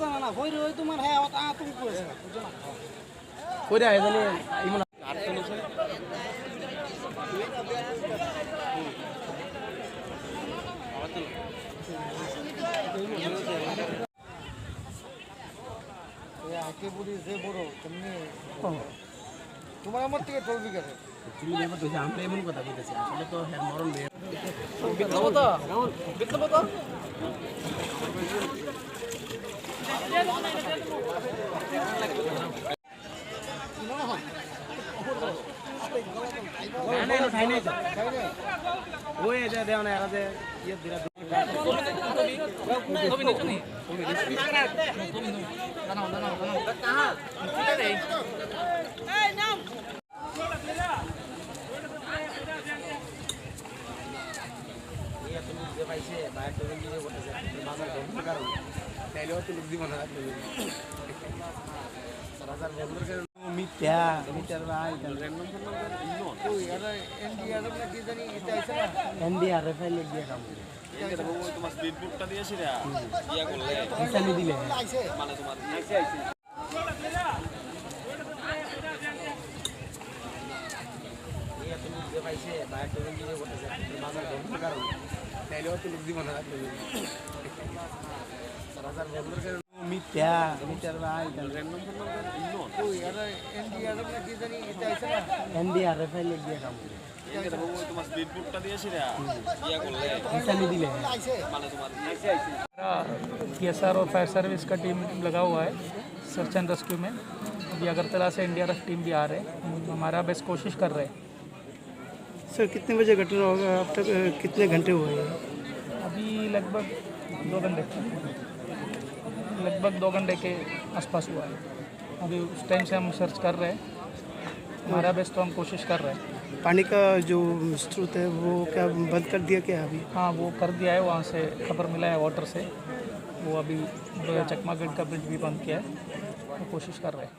জানা না হই রই তোমার হ্যাঁ তুমি কইছ বুঝছো না কইরা আয় জানি ইমন আকে বুড়ি যে বড় তুমি তোমার আমার থেকে চলবি কেন তুমি যেমন কইছ আমরা এমন কথা কইতেছি আসলে তো হ্যাঁ মরণ বে বিপ্লব তো বিপ্লব তো না না ঠাই নাই তো ওই এটা দেও না এরা যে ইয়ে দিরা তুমি নিছো নি তুমি দাঁড়াও দাঁড়াও দাঁড়াও কাহা কিটা রে এই নাম এই এত লোক যে পাইছে বাইরে থেকে নিয়ে বসেছে বাজার বন্ধ কারণ তাইলেও তো লোক জীবন রাখবে বাজার বন্ধ করে মিথ্যা মিথ্যার ভাই র্যান্ডম ওই এরা এনডিআরএফ না কি জানি এটা আইছে না এনডিআরএফ এর লোক দিয়ে কাম করে এটা বাবু তোমার স্পিড বুকটা দিয়েছি রে ইয়া করলে হিসানি দিলে আইছে মানে তোমার আইছে এই এত লোক যে পাইছে বাইরে থেকে নিয়ে বসেছে বাজার বন্ধ কারণ তাইলেও তো লোক জীবন রাখবে বাজার বন্ধ করে মিথ্যা মিথ্যার ভাই র্যান্ডম ওই এরা এনডিআরএফ না কি জানি এটা আইছে না এনডিআরএफ এর লোক দিয়ে কাম করে এটা বাবু তোমার স্পিড বুকটা দিয়েছি রে ইয়া করলে हिस्सा दिले আইছে মানে তোমার पीएसआर और फायर सर्विस का टीम लगा हुआ है सर्च एंड रेस्क्यू में। अभी अगरतला से एनडीआरएफ टीम भी आ रहे हैं, हमारा बेस्ट कोशिश कर रहे हैं। सर कितने बजे घटना होगा अब तक कितने घंटे हुए हैं अभी लगभग 2 घंटे के आसपास हुआ है। अभी उस टाइम से हम सर्च कर रहे हैं, हमारा बेस्ट तो हम कोशिश कर रहे हैं। पानी का जो स्रोत है वो क्या बंद कर दिया क्या अभी हाँ वो कर दिया है, वहाँ से खबर मिला है वाटर से, वो अभी चकमा गेट का ब्रिज भी बंद किया है, तो कोशिश कर रहे हैं।